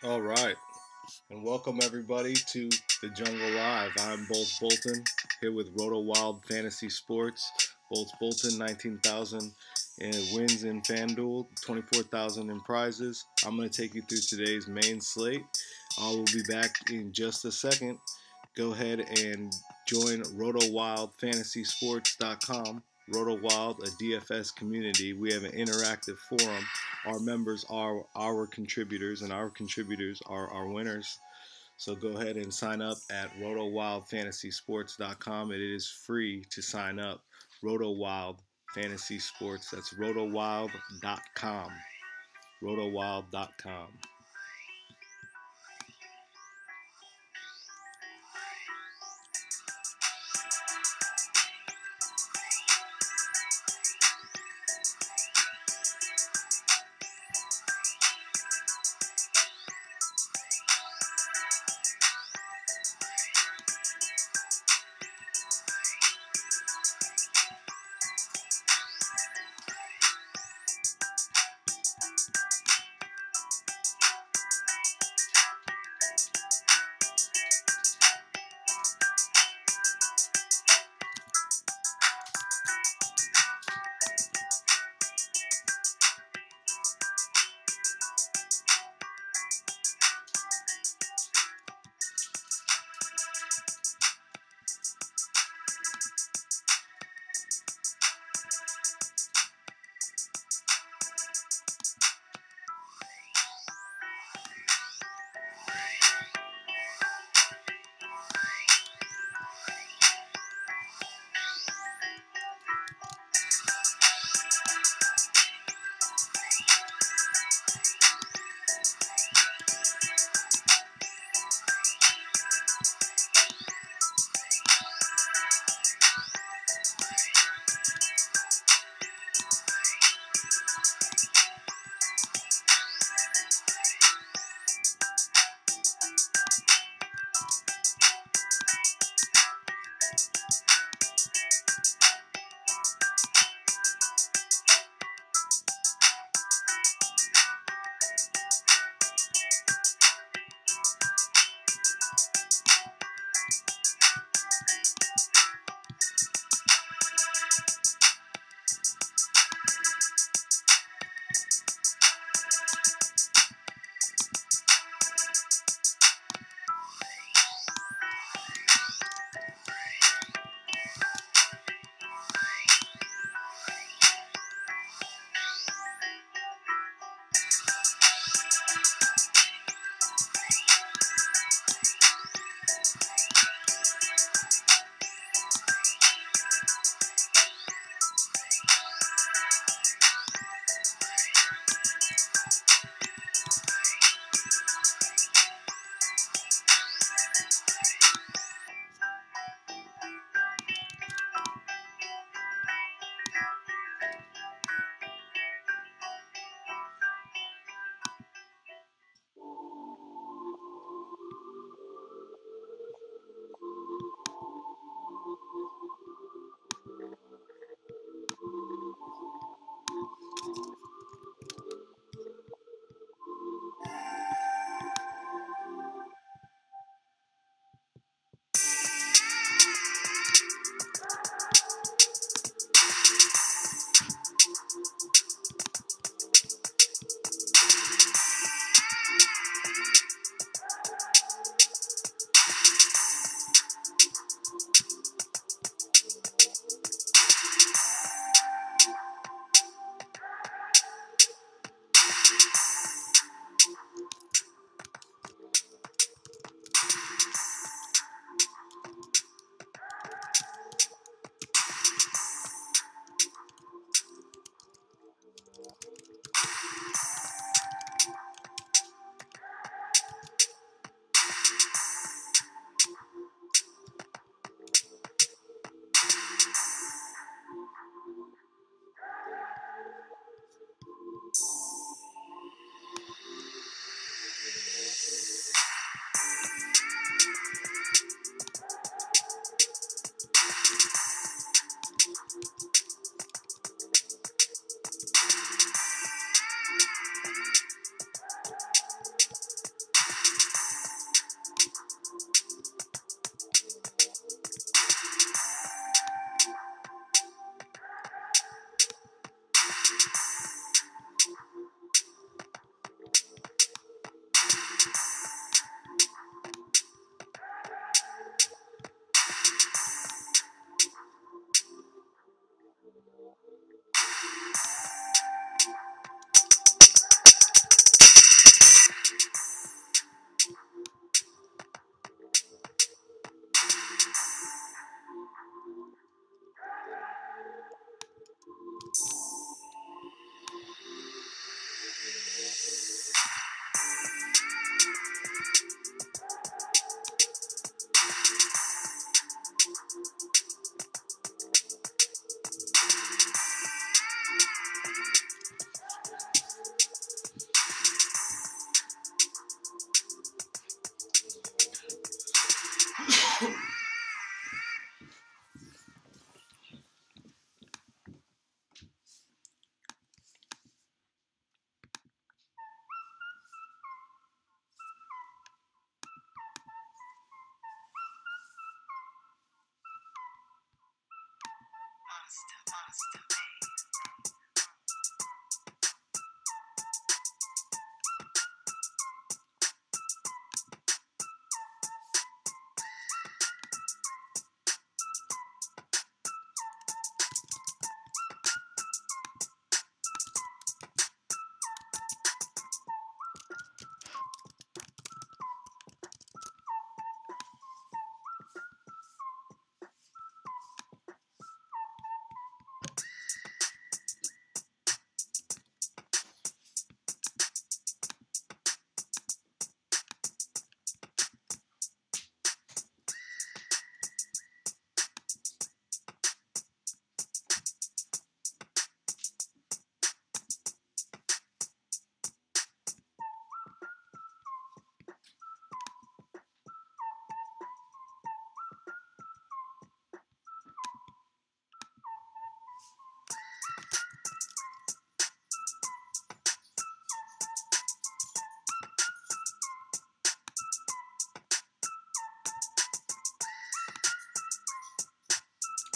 All right, and welcome everybody to the Jungle Live. I'm Bolt Bolton here with RotoWild Fantasy Sports. Bolt Bolton, 19,000 in wins in FanDuel, 24,000 in prizes. I'm going to take you through today's main slate. I will be back in just a second. Go ahead and join RotoWildFantasySports.com. RotoWild, a DFS community. We have an interactive forum. Our members are our contributors, and our contributors are our winners. So go ahead and sign up at RotoWildFantasySports.com. It is free to sign up. RotoWild Fantasy Sports. That's RotoWild.com. RotoWild.com.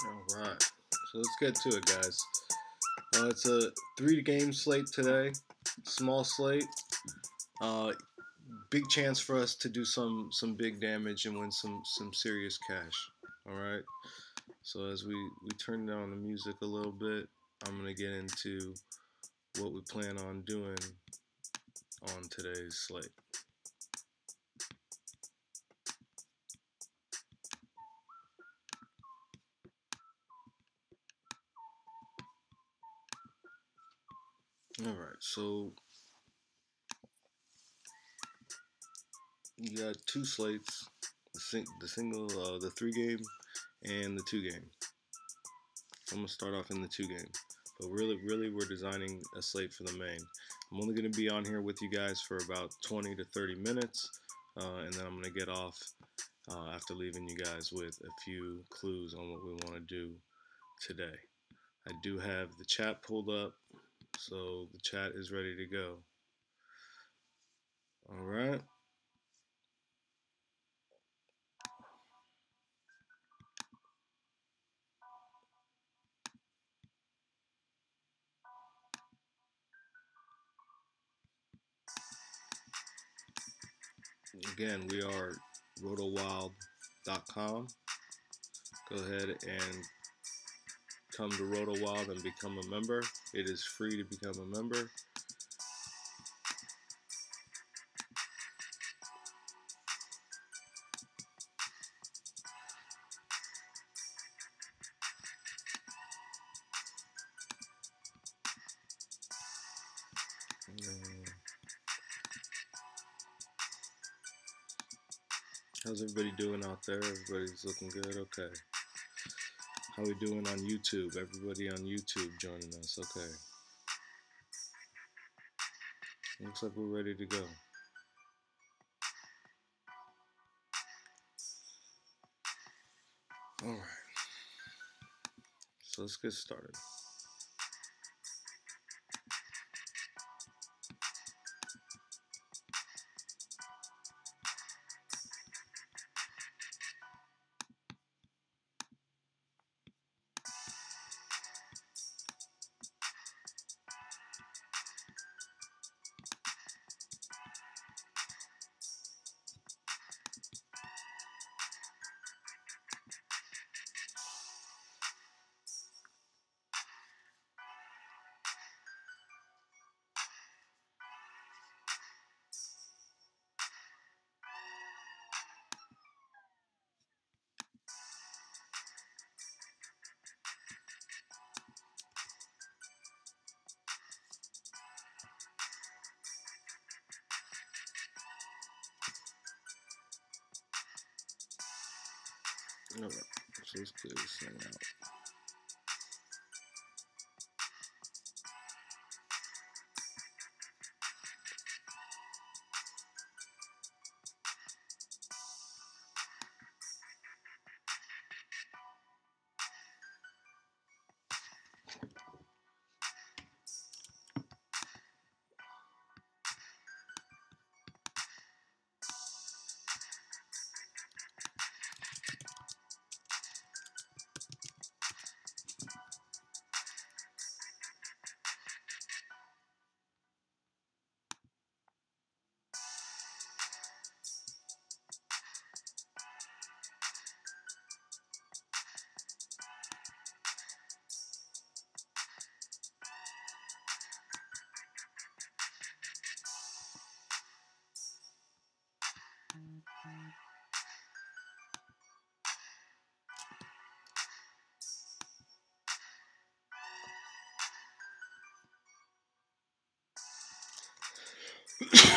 All right, so let's get to it, guys. It's a 3-game slate today, small slate. Big chance for us to do some big damage and win some serious cash. All right. So as we turn down the music a little bit, I'm gonna get into what we plan on doing on today's slate. All right, so you got 2 slates: the 3-game and the 2-game. I'm gonna start off in the 2-game, but really, we're designing a slate for the main. I'm only gonna be on here with you guys for about 20 to 30 minutes, and then I'm gonna get off after leaving you guys with a few clues on what we want to do today. I do have the chat pulled up, so the chat is ready to go. All right. Again, we are RotoWild.com. Go ahead and come to RotoWild and become a member. It is free to become a member. How's everybody doing out there? Everybody's looking good? Okay. How we doing on YouTube? Everybody on YouTube joining us. Okay. Looks like we're ready to go. All right. So let's get started. Alright, so let's clear this thing out.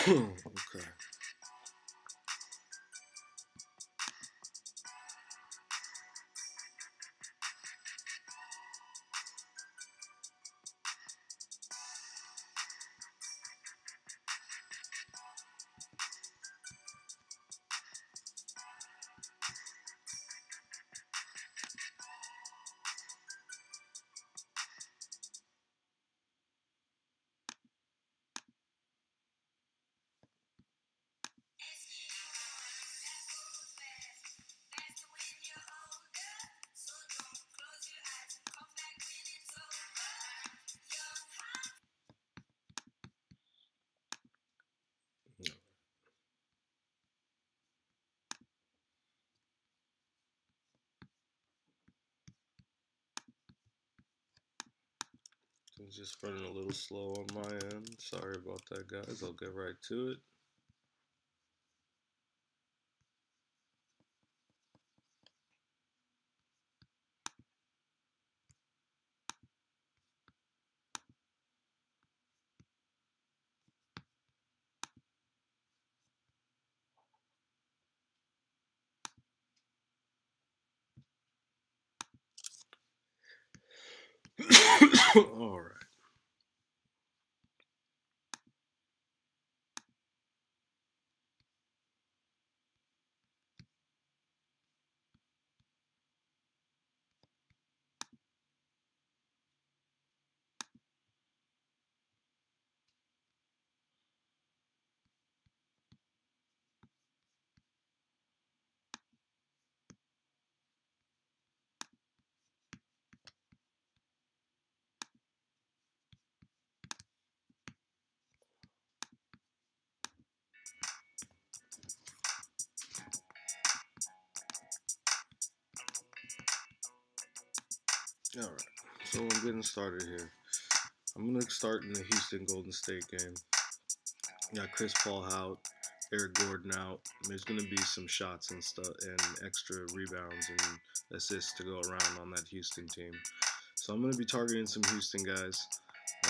Okay. It's just running a little slow on my end. Sorry about that, guys. I'll get right to it. All right. All right. So I'm getting started here. I'm gonna start in the Houston Golden State game. Got Chris Paul out, Eric Gordon out. There's gonna be some shots and stuff and extra rebounds and assists to go around on that Houston team. So I'm gonna be targeting some Houston guys.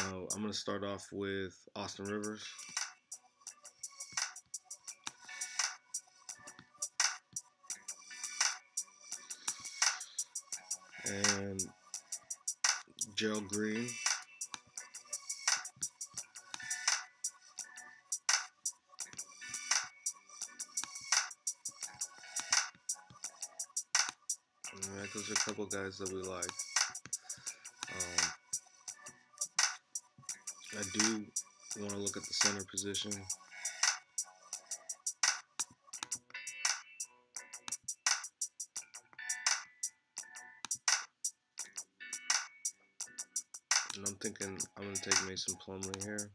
I'm gonna start off with Austin Rivers. And Gerald Green. Alright, those are a couple guys that we like. I do want to look at the center position. And I'm thinking I'm going to take Mason Plumlee here.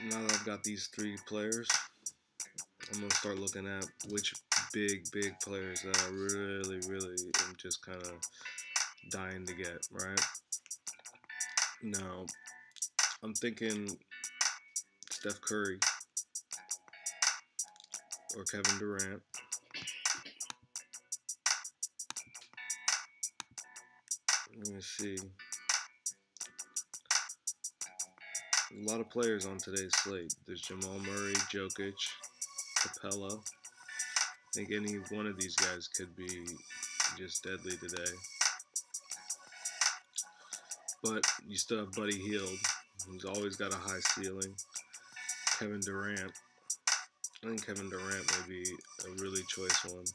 Now that I've got these three players, I'm going to start looking at which big players that I really am just kind of dying to get, right? Now, I'm thinking Steph Curry or Kevin Durant. Let me see. A lot of players on today's slate. There's Jamal Murray, Jokic, Capella. think any one of these guys could be just deadly today. But you still have Buddy Hield, who's always got a high ceiling. Kevin Durant. I think Kevin Durant may be a really choice one.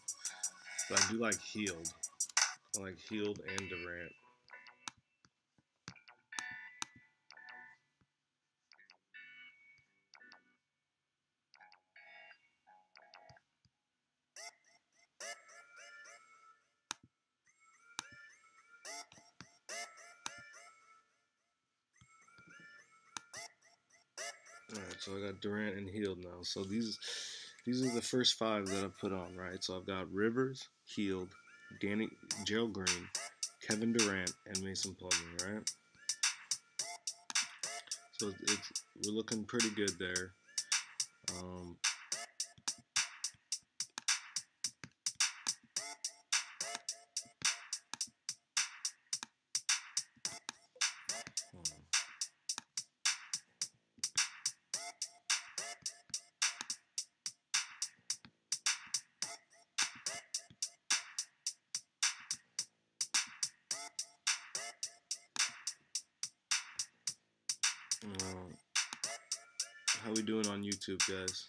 But I do like Hield. I like Hield and Durant. Alright, so I got Durant and Hield now. So these are the first 5 that I've put on, right? So I've got Rivers, Hield, Gerald Green, Kevin Durant, and Mason Plumlee, right? So we're looking pretty good there. How we doing on YouTube, guys?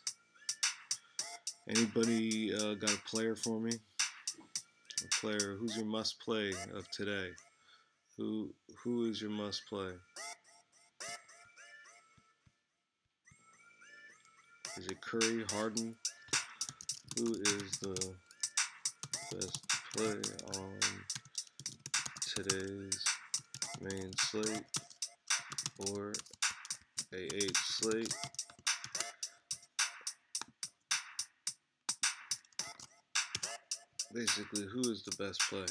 Anybody got a player for me? A player, who's your must play of today? Who is your must play? Is it Curry, Harden? Who is the best play on today's main slate or A8 slate? Basically, who is the best play?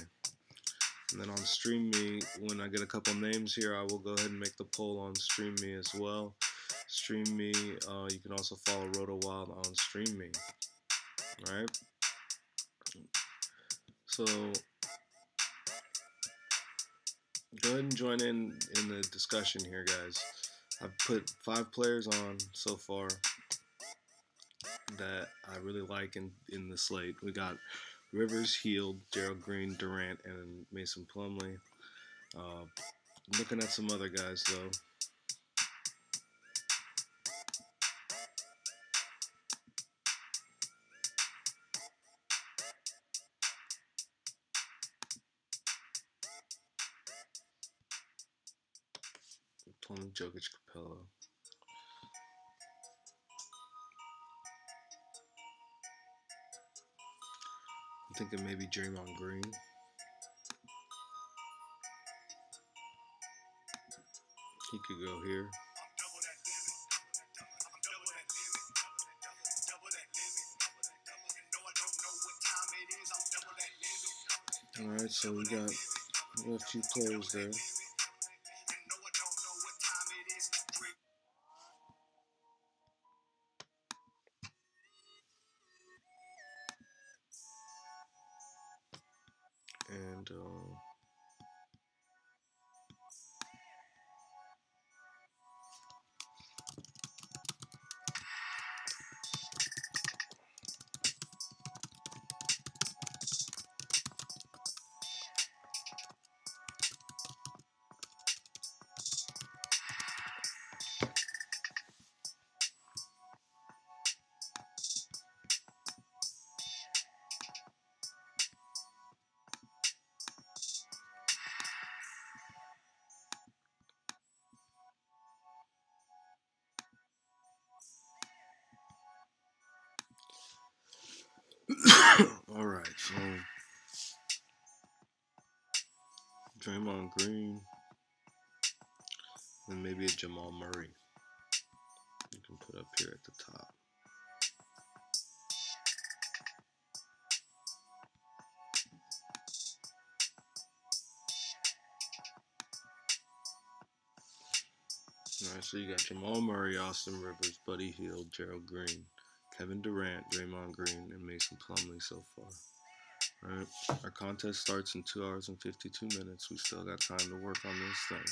And then on Stream Me, when I get a couple names here, I will go ahead and make the poll on Stream Me as well. Stream Me, you can also follow RotoWild on Stream Me. Alright? So, go ahead and join in the discussion here, guys. I've put 5 players on so far that I really like in the slate. We got Rivers, Hield, Gerald Green, Durant, and Mason Plumlee. Looking at some other guys, though. Plumlee, Jokic, Capella. I'm thinking maybe Draymond Green. He could go here. Alright, so we got a few players there. And alright, so Draymond Green and maybe a Jamal Murray. You can put up here at the top. Alright, so you got Jamal Murray, Austin Rivers, Buddy Hield, Gerald Green, Kevin Durant, Draymond Green, and Mason Plumlee so far. Alright, our contest starts in 2 hours and 52 minutes. We still got time to work on this thing.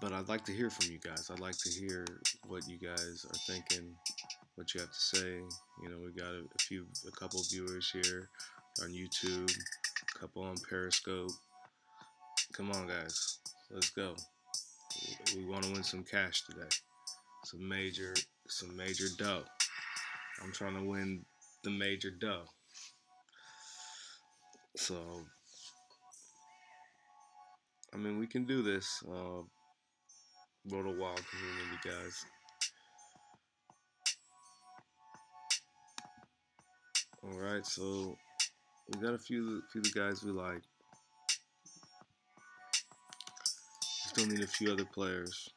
But I'd like to hear from you guys. I'd like to hear what you guys are thinking, what you have to say. You know, we got a couple viewers here on YouTube, a couple on Periscope. Come on, guys, let's go. We want to win some cash today. Some major, some major dough. I'm trying to win the major dough. So, I mean, we can do this. RotoWild community, guys. All right, so we got a few of the guys we like. Still need a few other players.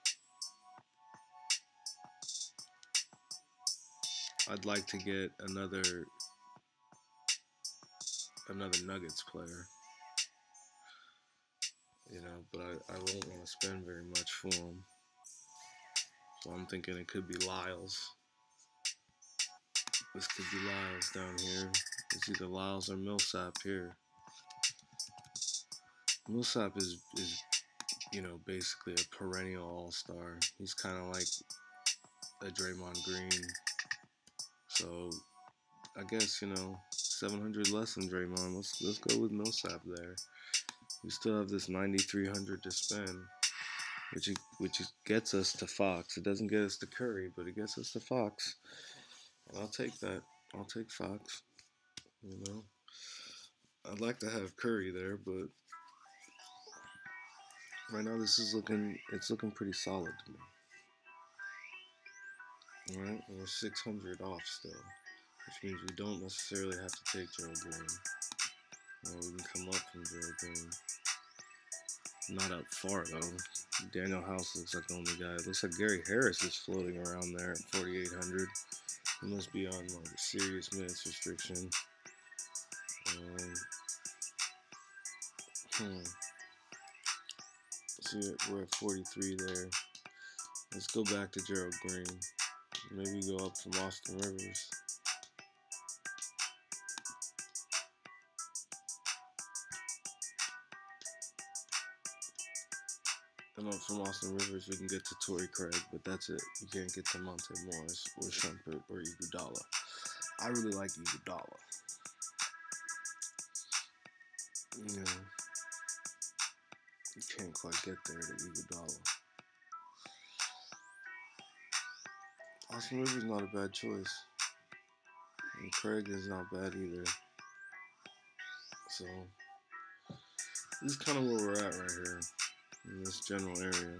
I'd like to get another Nuggets player, you know, but I won't want to spend very much for him. So I'm thinking it could be Lyles. This could be Lyles down here. It's either Lyles or Millsap here. Millsap is you know, basically a perennial all-star. He's kind of like a Draymond Green. So I guess, you know, 700 less than Draymond. Let's go with Millsap there. We still have this 9,300 to spend, which gets us to Fox. It doesn't get us to Curry, but it gets us to Fox. And I'll take that. I'll take Fox. You know, I'd like to have Curry there, but right now it's looking pretty solid to me. All right, we're 600 off still, which means we don't necessarily have to take Gerald Green. You know, we can come up from Gerald Green. Not up far though. Daniel House looks like the only guy. It looks like Gary Harris is floating around there at 4,800. He must be on like a serious minutes restriction. See, we're at 43 there. Let's go back to Gerald Green. Maybe go up from Austin Rivers. And up from Austin Rivers, we can get to Torrey Craig, but that's it. You can't get to Monte Morris or Shumpert or Iguodala. I really like Iguodala. You know, you can't quite get there to Iguodala. Austin Rivers is not a bad choice. And Craig is not bad either. So, this is kind of where we're at right here, in this general area.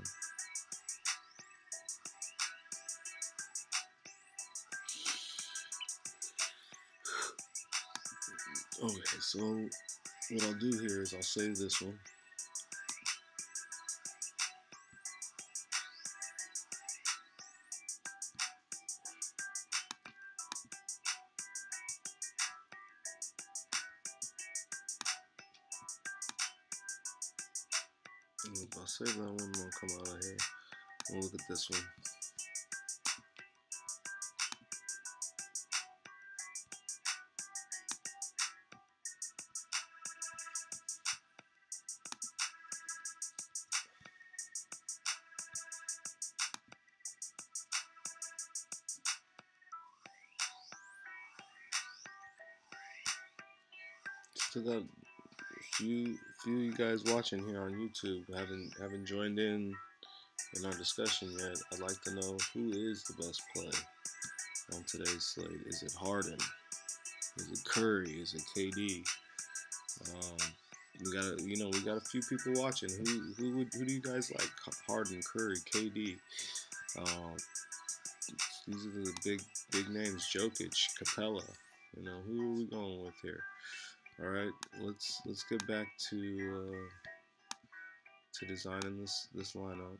Okay, so what I'll do here is I'll save this one. And if I save that one, we'll come out of here. We'll look at this one. Still got a few of you guys watching here on YouTube haven't joined in our discussion yet. I'd like to know who is the best play on today's slate. Is it Harden? Is it Curry? Is it KD? We got a few people watching. Who do you guys like? Harden, Curry, KD. These are the big names. Jokic, Capella. You know, who are we going with here? All right, let's get back to designing this lineup.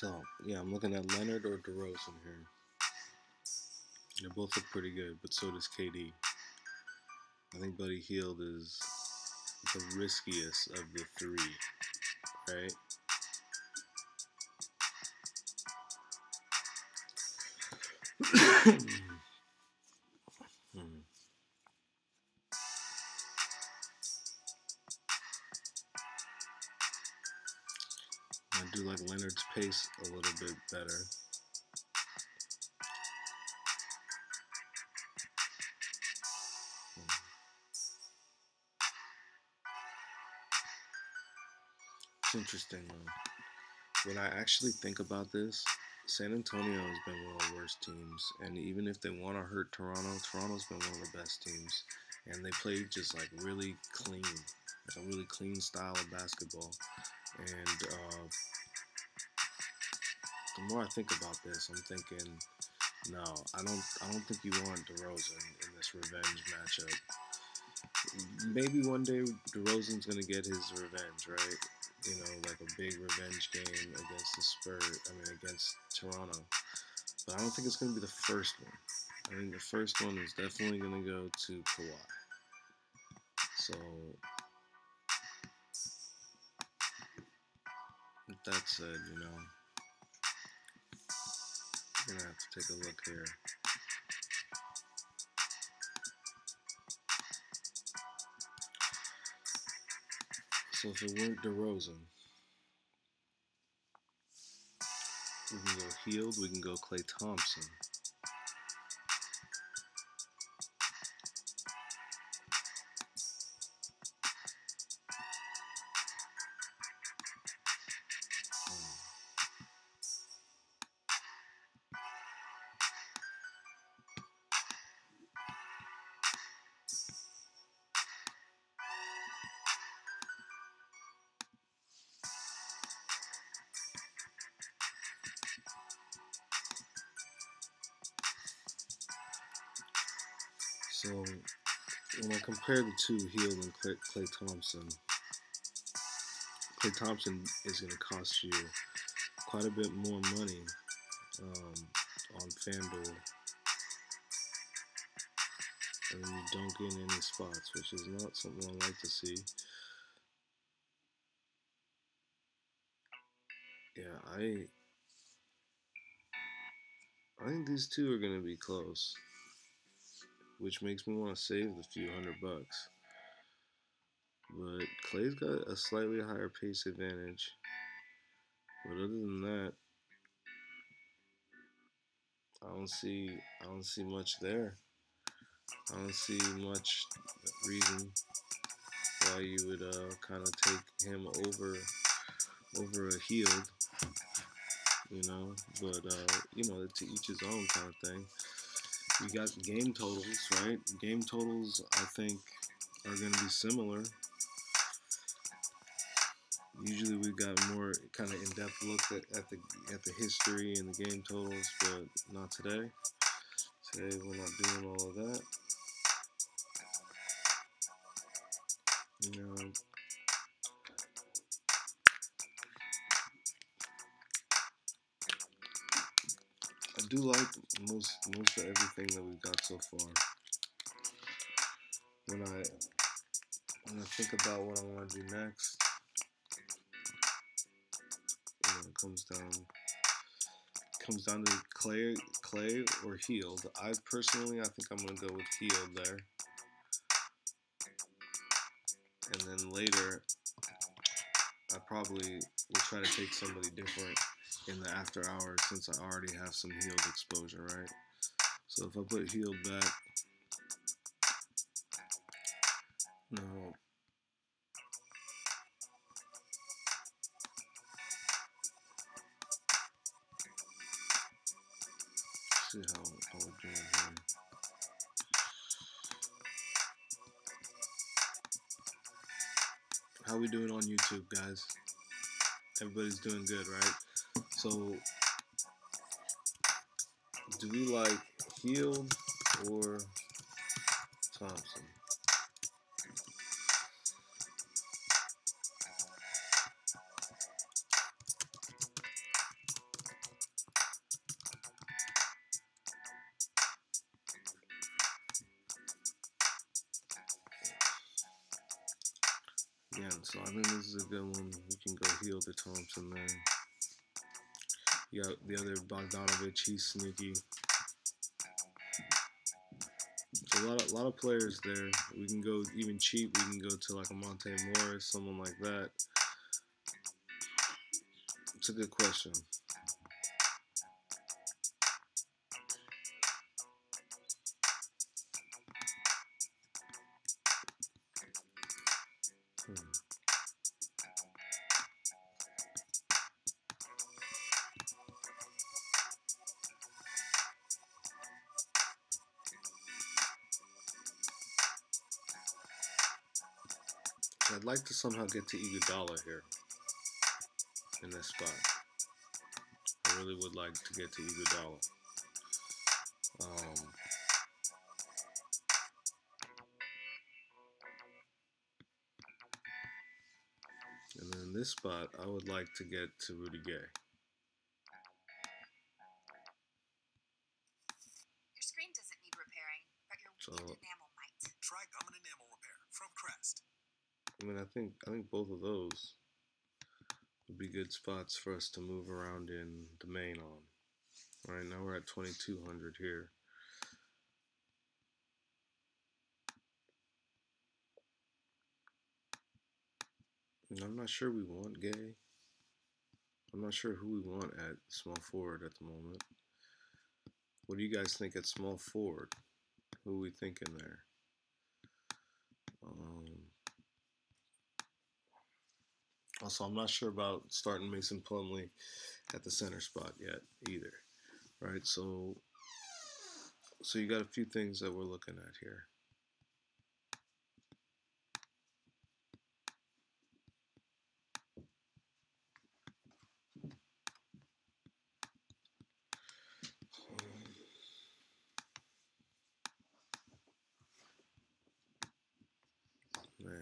So, yeah, I'm looking at Leonard or DeRozan here. They both look pretty good, but so does KD. I think Buddy Hield is the riskiest of the three, right? I do like Leonard's pace a little bit better. It's interesting though. When I actually think about this, San Antonio has been one of the worst teams, and even if they want to hurt Toronto, Toronto's been one of the best teams, and they play just like really clean, like a really clean style of basketball. And the more I think about this, I'm thinking, no, I don't think you want DeRozan in this revenge matchup. Maybe one day DeRozan's gonna get his revenge, right? You know, like a big revenge game against the Spurs. I mean, against Toronto. But I don't think it's gonna be the first one. I think the first one is definitely gonna go to Kawhi. So, with that said, you know, we're gonna have to take a look here. So if it weren't DeRozan, we can go Hield, we can go Klay Thompson. So when I compare the two, Hield and Klay Thompson, Klay Thompson is going to cost you quite a bit more money on FanDuel, and you don't get any spots, which is not something I like to see. Yeah, I think these two are going to be close, which makes me want to save the few $100. But Klay's got a slightly higher pace advantage. But other than that, I don't see much there. I don't see much reason why you would kind of take him over a Hield, you know. But you know, to each his own kind of thing. You got game totals, right? Game totals, I think, are going to be similar. Usually we've got more kind of in-depth look at the history and the game totals, but not today. Today we're not doing all of that. You know, I do like most of everything that we've got so far. When I think about what I want to do next, you know, it comes down to Klay or Hield. I think I'm gonna go with Hield there, and then later I probably will try to take somebody different in the after hours since I already have some Hield exposure, right? So if I put Hield back, no. See how we're doing here. How we doing on YouTube, guys? Everybody's doing good, right? So, do we like Hield or Thompson? again. So I think this is a good one. We can go heel to Thompson there. You got the other Bogdanovich, he's sneaky. So a lot of players there. We can go even cheap. We can go to like a Monte Morris, someone like that. It's a good question. I'd like to somehow get to Iguodala here in this spot. I really would like to get to Iguodala. And then in this spot, I would like to get to Rudy Gay. Your screen doesn't need repairing, but your weakened enamel might. Try gum and enamel repair from Crest. I mean, I think both of those would be good spots for us to move around in the main on. All right, now we're at 2,200 here. And I'm not sure we want Gay. I'm not sure who we want at small forward at the moment. What do you guys think at small forward? Who are we thinking there? Also, I'm not sure about starting Mason Plumlee at the center spot yet either. Right, so you got a few things that we're looking at here. Man.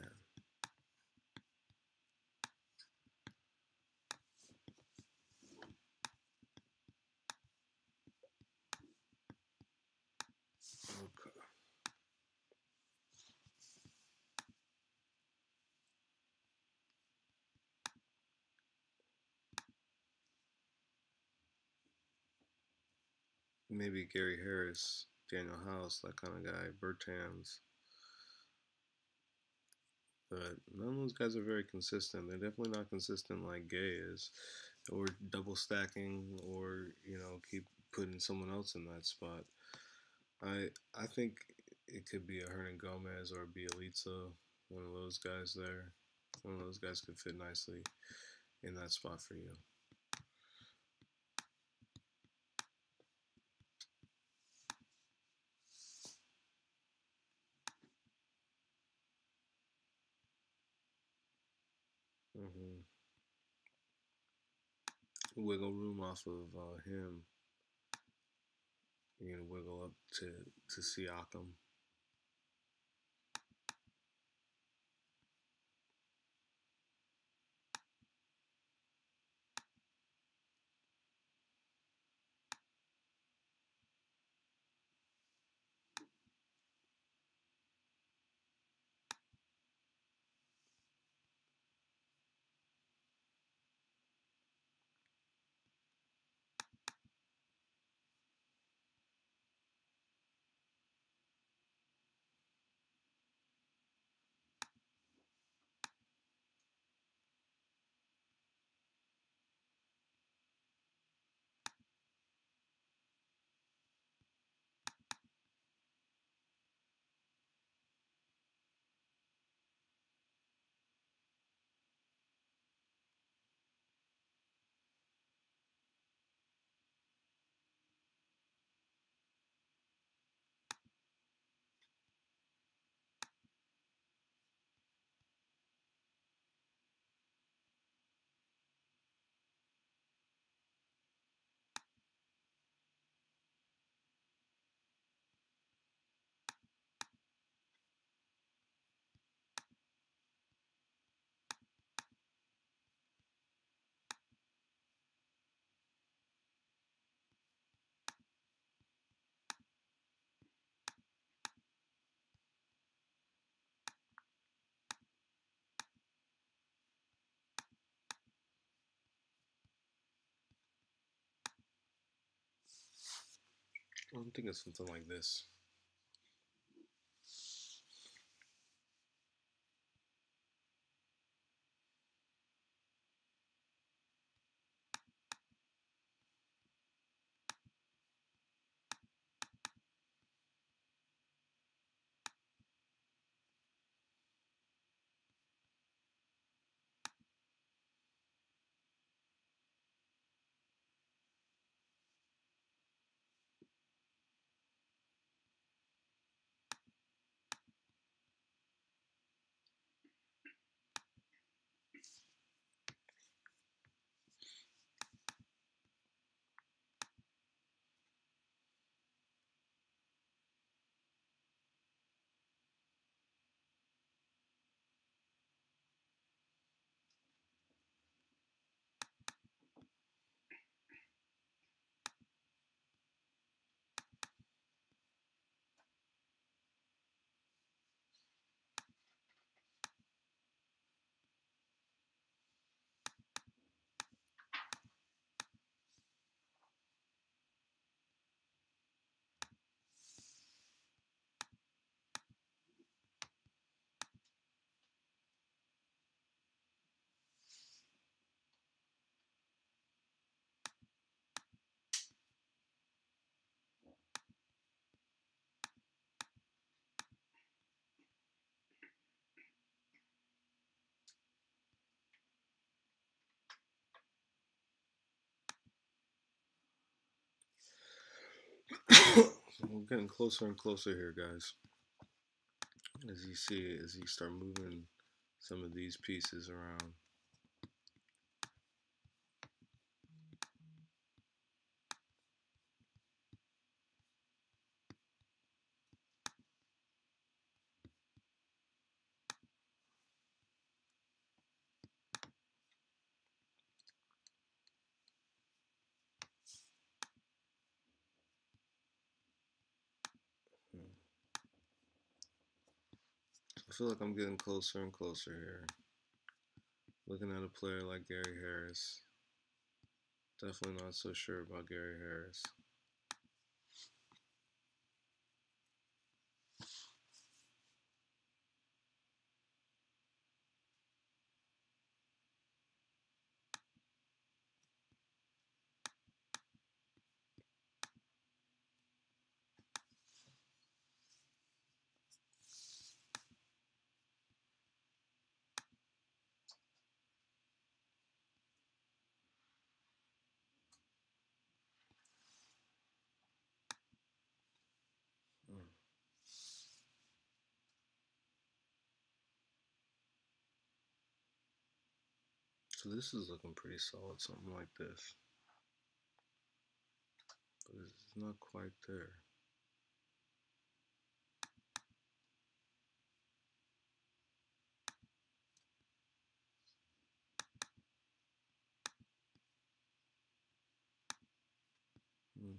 Okay. Maybe Gary Harris, Daniel House, that kind of guy, Bertans. But none of those guys are very consistent. They're definitely not consistent like Gay is, or double stacking, or keep putting someone else in that spot. I think it could be a Hernan Gomez or a Bielitsa, one of those guys there. One of those guys could fit nicely in that spot for you. Wiggle room off of him. You're gonna wiggle up to Siakam. I'm thinking something like this. We're getting closer and closer here, guys. As you see, as you start moving some of these pieces around. I feel like I'm getting closer and closer here. Looking at a player like Gary Harris. Definitely not so sure about Gary Harris. So this is looking pretty solid, something like this. But it's not quite there. Hmm.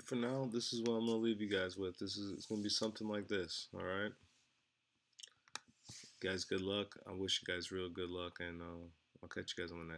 For now, this is what I'm gonna leave you guys with. It's gonna be something like this. All right, guys. Good luck. I wish you guys real good luck, and I'll catch you guys on the next.